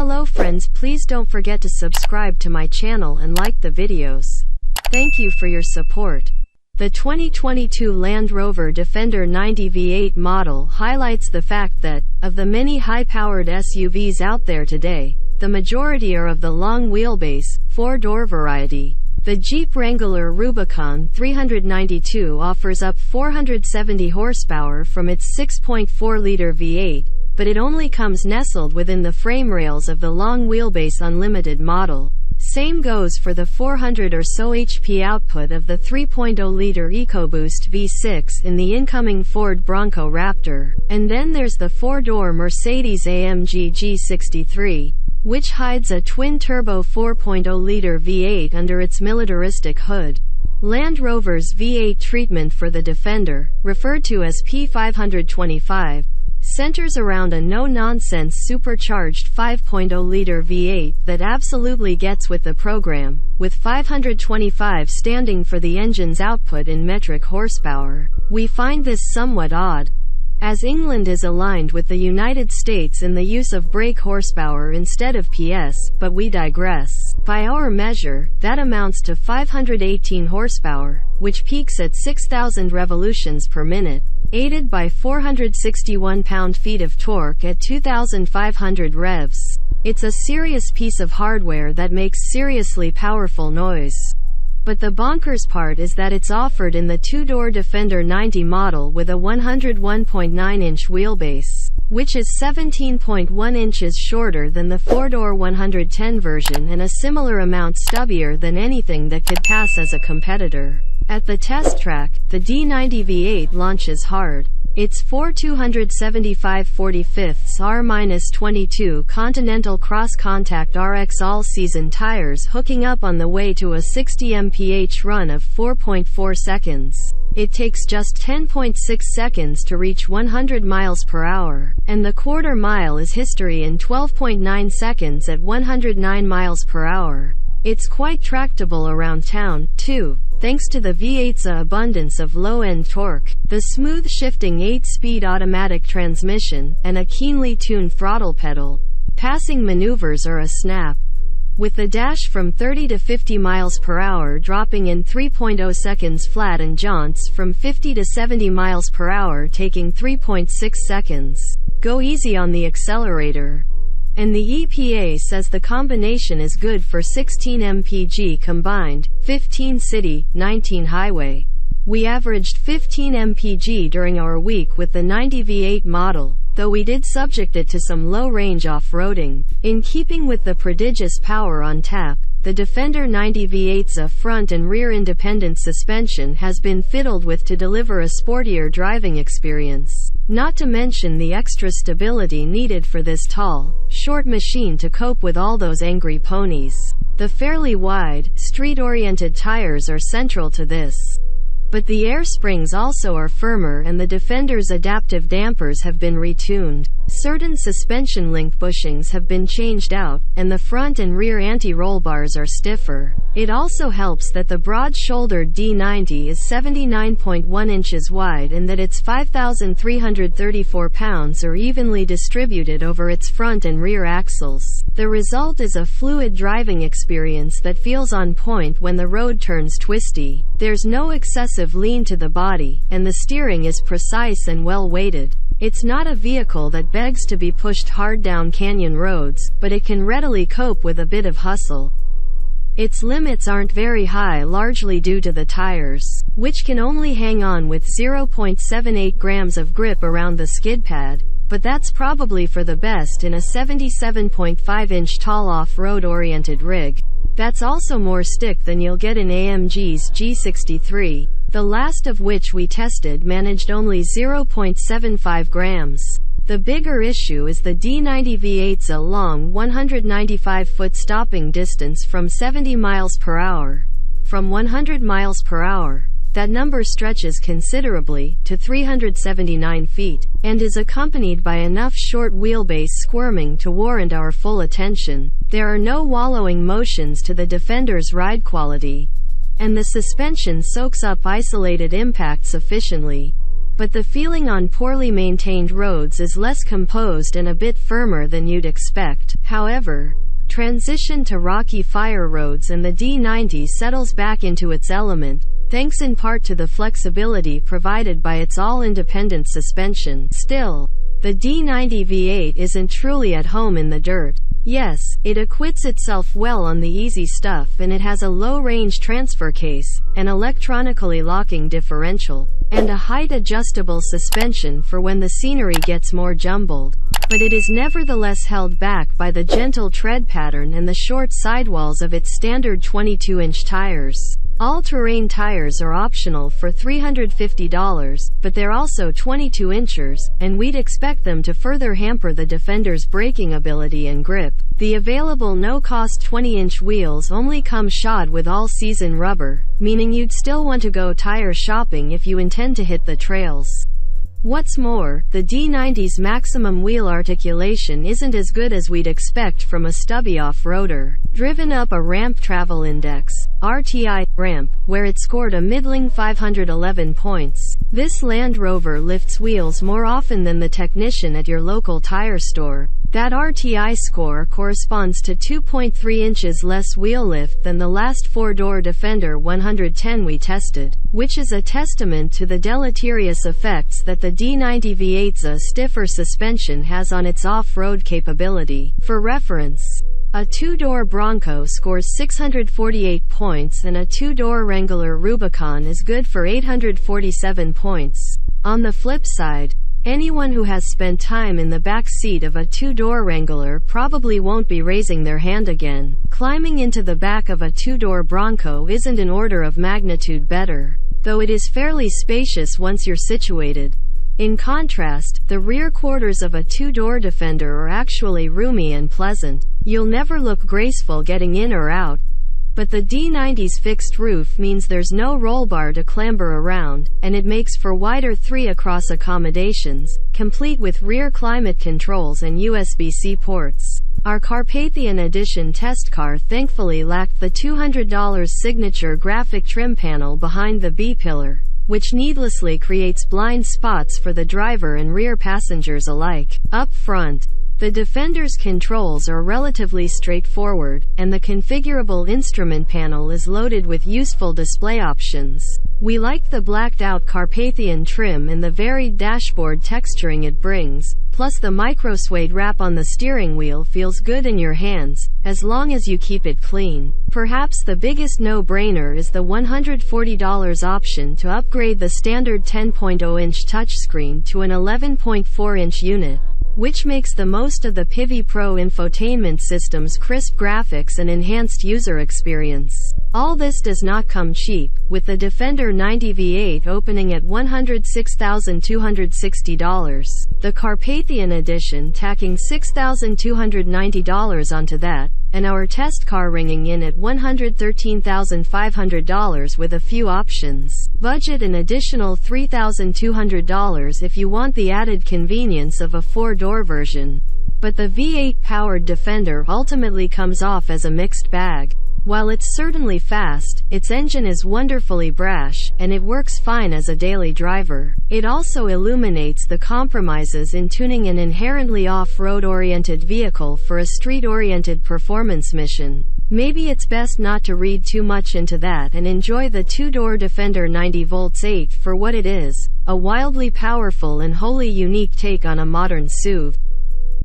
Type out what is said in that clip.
Hello friends, please don't forget to subscribe to my channel and like the videos. Thank you for your support. The 2022 Land Rover Defender 90 V8 model highlights the fact that, of the many high-powered SUVs out there today, the majority are of the long-wheelbase, four-door variety. The Jeep Wrangler Rubicon 392 offers up 470 horsepower from its 6.4-liter V8, but it only comes nestled within the frame rails of the long-wheelbase Unlimited model. Same goes for the 400 or so HP output of the 3.0-liter EcoBoost V-6 in the incoming Ford Bronco Raptor. And then there's the four-door Mercedes-AMG G63, which hides a twin-turbo 4.0-liter V8 under its militaristic hood. Land Rover's V8 treatment for the Defender, referred to as P525, centers around a no-nonsense supercharged 5.0-liter V8 that absolutely gets with the program, with 525 standing for the engine's output in metric horsepower. We find this somewhat odd, as England is aligned with the United States in the use of brake horsepower instead of PS, but we digress. By our measure, that amounts to 518 horsepower, which peaks at 6,000 revolutions per minute, aided by 461 pound-feet of torque at 2,500 revs. It's a serious piece of hardware that makes seriously powerful noise. But the bonkers part is that it's offered in the two-door Defender 90 model with a 101.9-inch wheelbase, which is 17.1 inches shorter than the four-door 110 version and a similar amount stubbier than anything that could pass as a competitor. At the test track, the D90 V8 launches hard. Its 4/275/45 R-22 Continental Cross-Contact RX all-season tires hooking up on the way to a 60 mph run of 4.4 seconds. It takes just 10.6 seconds to reach 100 miles per hour, and the quarter mile is history in 12.9 seconds at 109 miles per hour. It's quite tractable around town, too, thanks to the V8's abundance of low-end torque, the smooth shifting 8-speed automatic transmission, and a keenly tuned throttle pedal. Passing maneuvers are a snap, with the dash from 30 to 50 miles per hour dropping in 3.0 seconds flat and jaunts from 50 to 70 miles per hour taking 3.6 seconds. Go easy on the accelerator. And the EPA says the combination is good for 16 Mpg combined, 15 city, 19 highway. We averaged 15 Mpg during our week with the 90 V8 model, though we did subject it to some low-range off-roading. In keeping with the prodigious power on tap, the Defender 90 V8's front and rear independent suspension has been fiddled with to deliver a sportier driving experience. Not to mention the extra stability needed for this tall, short machine to cope with all those angry ponies. The fairly wide, street-oriented tires are central to this. But the air springs also are firmer and the Defender's adaptive dampers have been retuned. Certain suspension link bushings have been changed out, and the front and rear anti-roll bars are stiffer. It also helps that the broad-shouldered D90 is 79.1 inches wide and that its 5,334 pounds are evenly distributed over its front and rear axles. The result is a fluid driving experience that feels on point when the road turns twisty. There's no excessive lean to the body, and the steering is precise and well-weighted. It's not a vehicle that begs to be pushed hard down canyon roads, but it can readily cope with a bit of hustle. Its limits aren't very high, largely due to the tires, which can only hang on with 0.78 grams of grip around the skid pad, but that's probably for the best in a 77.5-inch tall off-road oriented rig. That's also more stick than you'll get in AMG's G63, the last of which we tested managed only 0.75 grams. The bigger issue is the D90 V8's long 195-foot stopping distance from 70 miles per hour. From 100 miles per hour, that number stretches considerably, to 379 feet, and is accompanied by enough short wheelbase squirming to warrant our full attention. There are no wallowing motions to the Defender's ride quality, and the suspension soaks up isolated impact sufficiently. but the feeling on poorly maintained roads is less composed and a bit firmer than you'd expect. However, transition to rocky fire roads and the D90 settles back into its element, thanks in part to the flexibility provided by its all-independent suspension. Still, the D90 V8 isn't truly at home in the dirt. Yes, it acquits itself well on the easy stuff, and it has a low-range transfer case, an electronically locking differential, and a height-adjustable suspension for when the scenery gets more jumbled. But it is nevertheless held back by the gentle tread pattern and the short sidewalls of its standard 22-inch tires. All-terrain tires are optional for $350, but they're also 22-inchers, and we'd expect them to further hamper the Defender's braking ability and grip. The available no-cost 20-inch wheels only come shod with all-season rubber, meaning you'd still want to go tire shopping if you intend to hit the trails. What's more, the D90's maximum wheel articulation isn't as good as we'd expect from a stubby off-roader. Driven up a ramp travel index, RTI, ramp, where it scored a middling 511 points. This Land Rover lifts wheels more often than the technician at your local tire store. That RTI score corresponds to 2.3 inches less wheel lift than the last four-door Defender 110 we tested, which is a testament to the deleterious effects that the D90 V8's stiffer suspension has on its off-road capability. For reference, a two-door Bronco scores 648 points and a two-door Wrangler Rubicon is good for 847 points. On the flip side, anyone who has spent time in the back seat of a two-door Wrangler probably won't be raising their hand again. Climbing into the back of a two-door Bronco isn't an order of magnitude better, though it is fairly spacious once you're situated. In contrast, the rear quarters of a two-door Defender are actually roomy and pleasant. You'll never look graceful getting in or out, but the D90's fixed roof means there's no roll bar to clamber around, and it makes for wider 3-across accommodations, complete with rear climate controls and USB-C ports. Our Carpathian Edition test car thankfully lacked the $200 signature graphic trim panel behind the B-pillar, which needlessly creates blind spots for the driver and rear passengers alike. Up front, the Defender's controls are relatively straightforward, and the configurable instrument panel is loaded with useful display options. We like the blacked-out Carpathian trim and the varied dashboard texturing it brings, plus the micro-suede wrap on the steering wheel feels good in your hands, as long as you keep it clean. Perhaps the biggest no-brainer is the $140 option to upgrade the standard 10.0-inch touchscreen to an 11.4-inch unit, which makes the most of the Pivi Pro infotainment system's crisp graphics and enhanced user experience. All this does not come cheap, with the Defender 90 V8 opening at $106,260, the Carpathian Edition tacking $6,290 onto that, and our test car ringing in at $113,500 with a few options. Budget an additional $3,200 if you want the added convenience of a four-door version. But the V8-powered Defender ultimately comes off as a mixed bag. While it's certainly fast, its engine is wonderfully brash, and it works fine as a daily driver. It also illuminates the compromises in tuning an inherently off-road-oriented vehicle for a street-oriented performance mission. Maybe it's best not to read too much into that and enjoy the two-door Defender 90V8 for what it is, a wildly powerful and wholly unique take on a modern SUV.